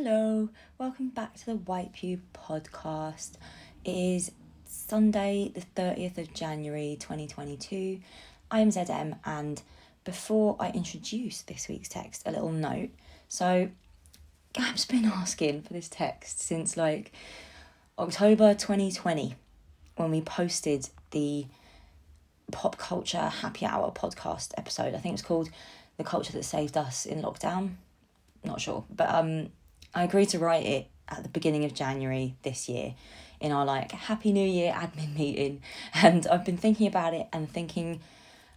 Hello, welcome back to the White Pew podcast. It is Sunday, the 30th of January 2022. I am ZM, and before I introduce this week's text, a little note. So, Gab's been asking for this text since October 2020 when we posted the pop culture happy hour podcast episode. I think it's called The Culture That Saved Us in Lockdown. Not sure, but I agreed to write it at the beginning of January this year in our Happy New Year admin meeting, and I've been thinking about it and thinking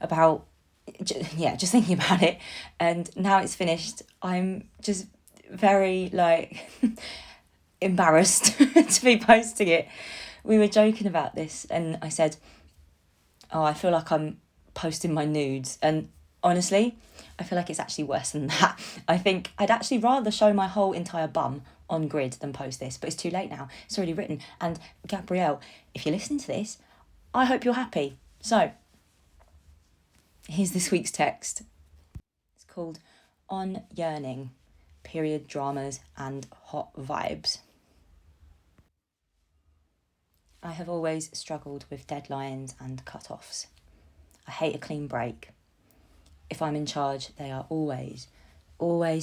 about it, and now it's finished. I'm just very embarrassed to be posting it. We were joking about this and I said, oh, I feel like I'm posting my nudes, and honestly, I feel like it's actually worse than that. I think I'd actually rather show my whole entire bum on grid than post this, but it's too late now. It's already written. And Gabrielle, if you're listening to this, I hope you're happy. So, here's this week's text. It's called On Yearning, Period Dramas and Hot Vibes. I have always struggled with deadlines and cut-offs. I hate a clean break. If I'm in charge, they are always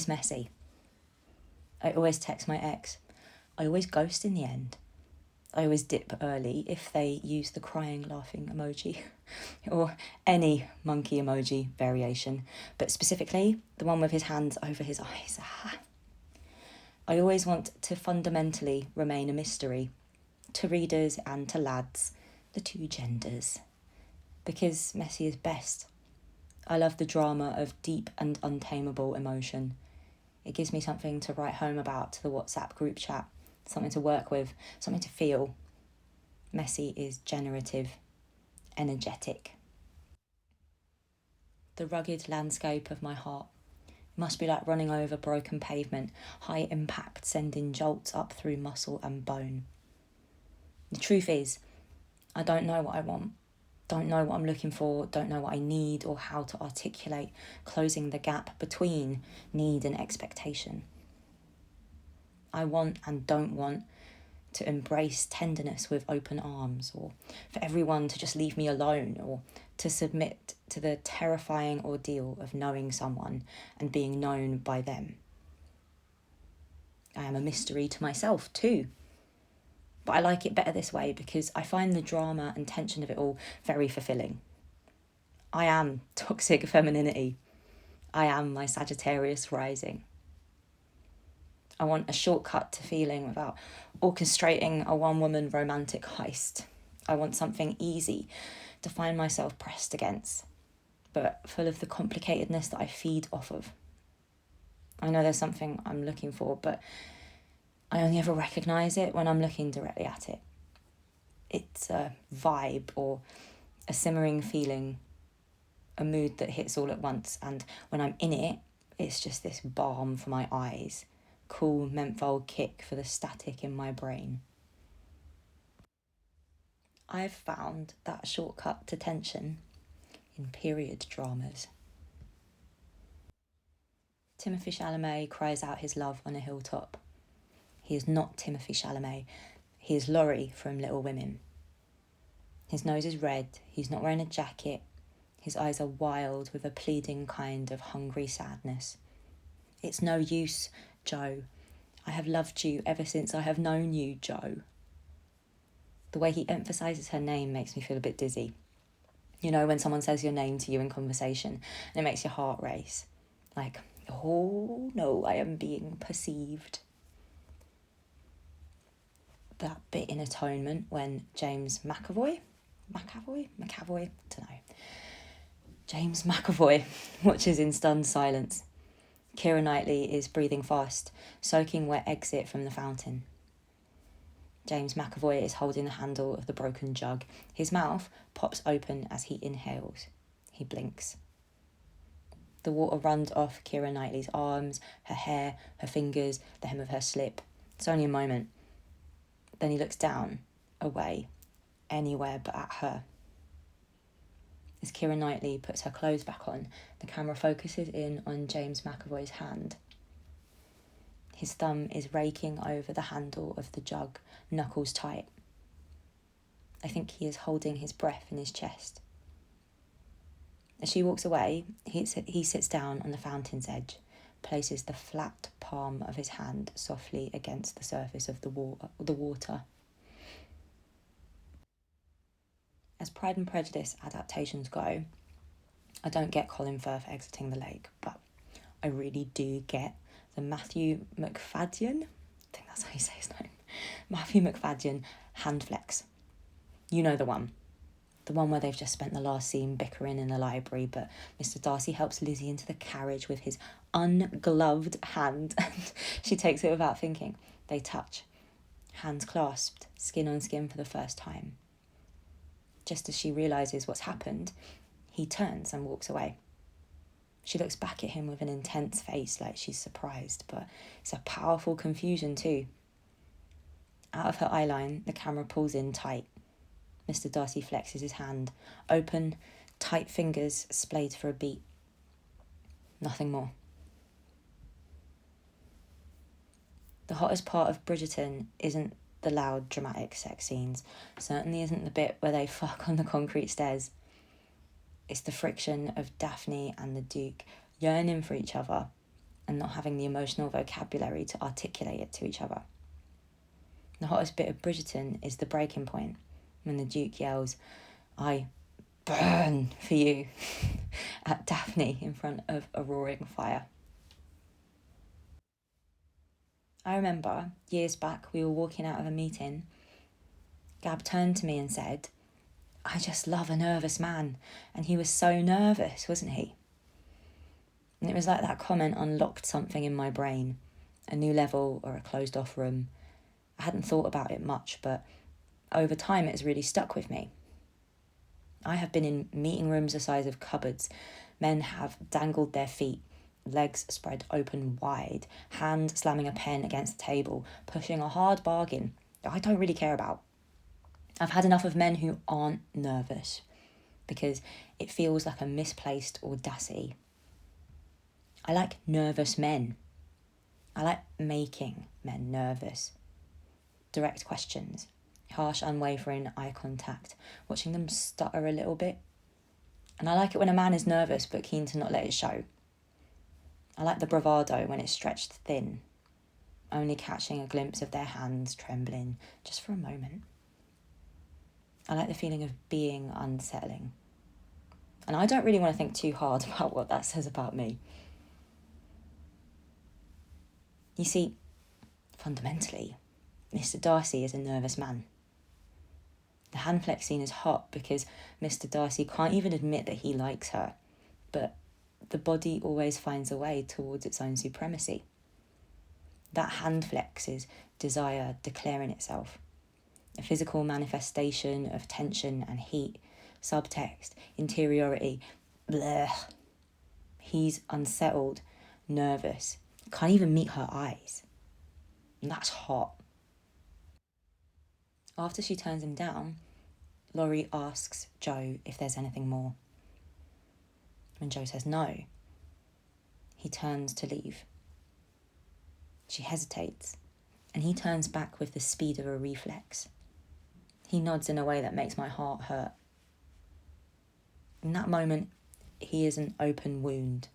messy. I always text my ex. I always ghost in the end. I always dip early if they use the crying, laughing emoji or any monkey emoji variation, but specifically the one with his hands over his eyes. I always want to fundamentally remain a mystery to readers and to lads, the two genders, because messy is best. I love the drama of deep and untamable emotion. It gives me something to write home about to the WhatsApp group chat, something to work with, something to feel. Messy is generative, energetic. The rugged landscape of my heart. It must be like running over broken pavement, high impact sending jolts up through muscle and bone. The truth is, I don't know what I want. Don't know what I'm looking for, don't know what I need or how to articulate, closing the gap between need and expectation. I want and don't want to embrace tenderness with open arms, or for everyone to just leave me alone, or to submit to the terrifying ordeal of knowing someone and being known by them. I am a mystery to myself too. But I like it better this way because I find the drama and tension of it all very fulfilling. I am toxic femininity. I am my Sagittarius rising. I want a shortcut to feeling without orchestrating a one-woman romantic heist. I want something easy to find myself pressed against, but full of the complicatedness that I feed off of. I know there's something I'm looking for, but I only ever recognise it when I'm looking directly at it. It's a vibe or a simmering feeling, a mood that hits all at once, and when I'm in it, it's just this balm for my eyes, cool menthol kick for the static in my brain. I've found that shortcut to tension in period dramas. Timothée Chalamet cries out his love on a hilltop. He is not Timothée Chalamet. He is Laurie from Little Women. His nose is red. He's not wearing a jacket. His eyes are wild with a pleading kind of hungry sadness. It's no use, Joe. I have loved you ever since I have known you, Joe. The way he emphasises her name makes me feel a bit dizzy. You know, when someone says your name to you in conversation and it makes your heart race. Like, oh no, I am being perceived. That bit in Atonement when James McAvoy, James McAvoy watches in stunned silence. Keira Knightley is breathing fast, soaking wet exit from the fountain. James McAvoy is holding the handle of the broken jug. His mouth pops open as he inhales. He blinks. The water runs off Keira Knightley's arms, her hair, her fingers, the hem of her slip. It's only a moment. Then he looks down, away, anywhere but at her. As Keira Knightley puts her clothes back on, the camera focuses in on James McAvoy's hand. His thumb is raking over the handle of the jug, knuckles tight. I think he is holding his breath in his chest. As she walks away, he sits down on the fountain's edge, places the flat palm of his hand softly against the surface of the water. As Pride and Prejudice adaptations go, I don't get Colin Firth exiting the lake, but I really do get the Matthew McFadden, I think that's how you say his name, Matthew McFadden hand flex. You know the one where they've just spent the last scene bickering in the library, but Mr. Darcy helps Lizzie into the carriage with his ungloved hand, and she takes it without thinking. They touch, hands clasped, skin on skin for the first time. Just as she realises what's happened, he turns and walks away. She looks back at him with an intense face, like she's surprised, but it's a powerful confusion too. Out of her eyeline, the camera pulls in tight. Mr. Darcy flexes his hand, open, tight fingers splayed for a beat. Nothing more. The hottest part of Bridgerton isn't the loud, dramatic sex scenes. Certainly isn't the bit where they fuck on the concrete stairs. It's the friction of Daphne and the Duke yearning for each other and not having the emotional vocabulary to articulate it to each other. The hottest bit of Bridgerton is the breaking point, when the Duke yells, "I burn for you," at Daphne in front of a roaring fire. I remember, years back, we were walking out of a meeting. Gab turned to me and said, "I just love a nervous man," and he was so nervous, wasn't he? And it was like that comment unlocked something in my brain, a new level or a closed-off room. I hadn't thought about it much, but over time it has really stuck with me. I have been in meeting rooms the size of cupboards. Men have dangled their feet, legs spread open wide, hand slamming a pen against the table, pushing a hard bargain that I don't really care about. I've had enough of men who aren't nervous, because it feels like a misplaced audacity. I like nervous men. I like making men nervous. Direct questions, harsh, unwavering eye contact, watching them stutter a little bit. And I like it when a man is nervous but keen to not let it show. I like the bravado when it's stretched thin, only catching a glimpse of their hands trembling just for a moment. I like the feeling of being unsettling. And I don't really want to think too hard about what that says about me. You see, fundamentally, Mr. Darcy is a nervous man. The hand flex scene is hot because Mr. Darcy can't even admit that he likes her, but the body always finds a way towards its own supremacy. That hand flex is desire declaring itself, a physical manifestation of tension and heat, subtext, interiority, bleh. He's unsettled, nervous, can't even meet her eyes. And that's hot. After she turns him down, Laurie asks Joe if there's anything more. When Joe says no, he turns to leave. She hesitates, and he turns back with the speed of a reflex. He nods in a way that makes my heart hurt. In that moment, he is an open wound,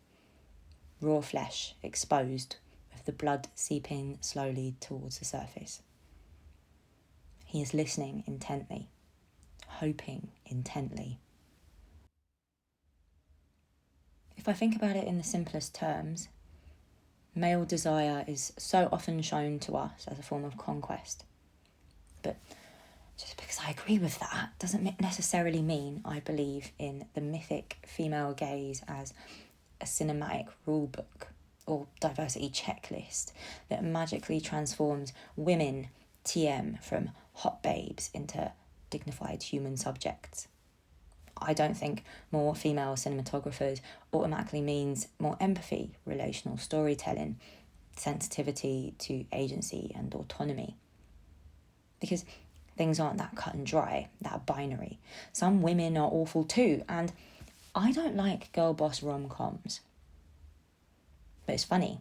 raw flesh exposed, with the blood seeping slowly towards the surface. He is listening intently, hoping intently. If I think about it in the simplest terms, male desire is so often shown to us as a form of conquest. But just because I agree with that doesn't necessarily mean I believe in the mythic female gaze as a cinematic rulebook or diversity checklist that magically transforms women, TM, from hot babes into dignified human subjects. I don't think more female cinematographers automatically means more empathy, relational storytelling, sensitivity to agency and autonomy. Because things aren't that cut and dry, that binary. Some women are awful too, and I don't like girl boss rom-coms. But it's funny.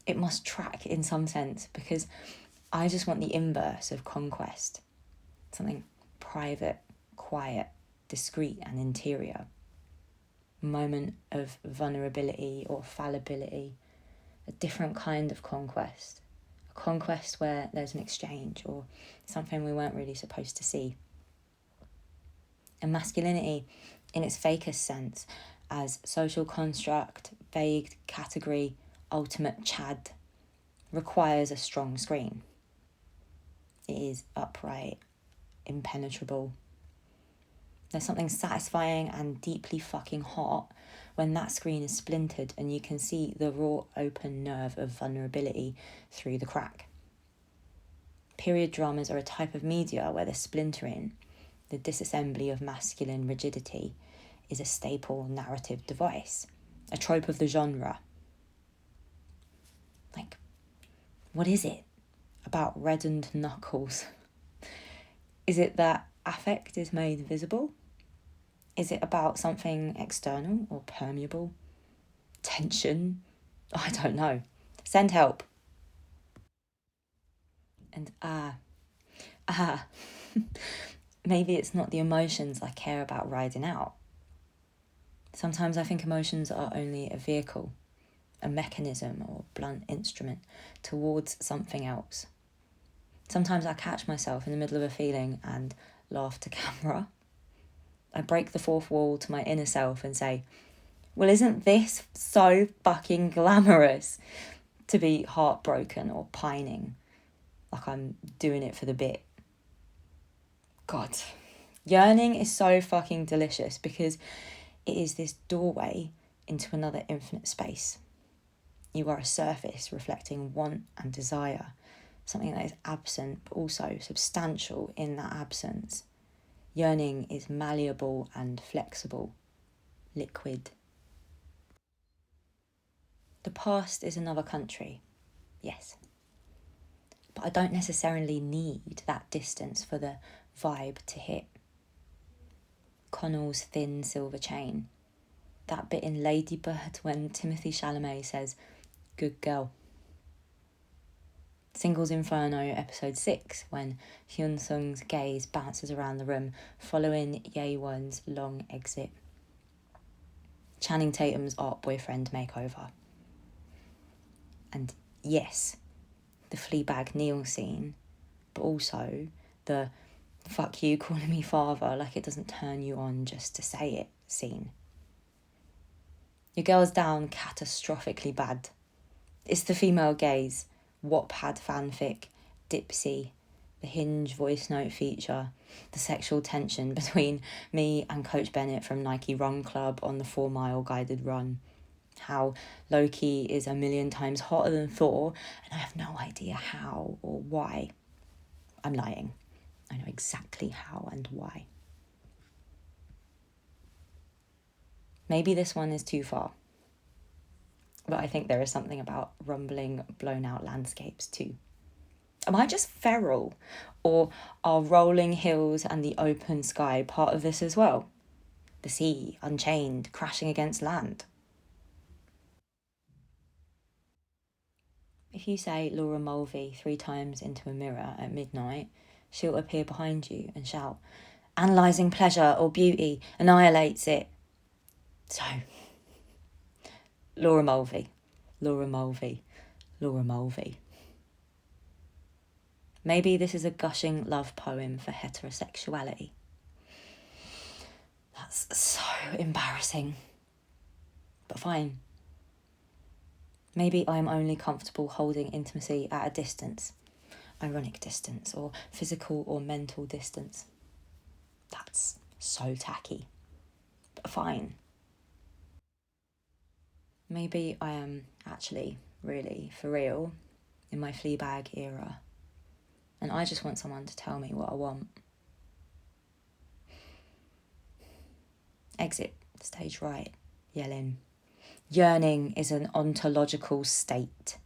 It must track in some sense, because I just want the inverse of conquest. Something private, quiet, discreet and interior. Moment of vulnerability or fallibility. A different kind of conquest. A conquest where there's an exchange or something we weren't really supposed to see. And masculinity, in its fakest sense, as social construct, vague category, ultimate chad, requires a strong screen. It is upright, impenetrable. There's something satisfying and deeply fucking hot when that screen is splintered and you can see the raw open nerve of vulnerability through the crack. Period dramas are a type of media where the splintering, the disassembly of masculine rigidity, is a staple narrative device, a trope of the genre. Like, what is it about reddened knuckles? Is it that affect is made visible? Is it about something external or permeable? Tension? I don't know. Send help. And maybe it's not the emotions I care about riding out. Sometimes I think emotions are only a vehicle, a mechanism or blunt instrument towards something else. Sometimes I catch myself in the middle of a feeling and laugh to camera. I break the fourth wall to my inner self and say, well, isn't this so fucking glamorous to be heartbroken or pining, like I'm doing it for the bit? God, yearning is so fucking delicious because it is this doorway into another infinite space. You are a surface reflecting want and desire, something that is absent but also substantial in that absence. Yearning is malleable and flexible, liquid. The past is another country, yes. But I don't necessarily need that distance for the vibe to hit. Connell's thin silver chain. That bit in Lady Bird when Timothée Chalamet says, good girl. Singles Inferno episode 6 when Hyun Sung's gaze bounces around the room following Ye-won's long exit. Channing Tatum's art boyfriend makeover. And yes, the Fleabag Neil scene, but also the fuck you calling me father like it doesn't turn you on just to say it scene. Your girl's down catastrophically bad. It's the female gaze, Wattpad fanfic, Dipsy, the Hinge voice note feature, the sexual tension between me and Coach Bennett from Nike Run Club on the 4-mile guided run. How Loki is a million times hotter than Thor, and I have no idea how or why. I'm lying. I know exactly how and why. Maybe this one is too far. But I think there is something about rumbling, blown out landscapes too. Am I just feral? Or are rolling hills and the open sky part of this as well? The sea, unchained, crashing against land. If you say Laura Mulvey 3 times into a mirror at midnight, she'll appear behind you and shout, analysing pleasure or beauty annihilates it. So, Laura Mulvey, Laura Mulvey, Laura Mulvey. Maybe this is a gushing love poem for heterosexuality. That's so embarrassing. But fine. Maybe I'm only comfortable holding intimacy at a distance, ironic distance, or physical or mental distance. That's so tacky. But fine. Maybe I am actually, really, for real, in my Fleabag era. And I just want someone to tell me what I want. Exit, stage right, yelling. Yearning is an ontological state.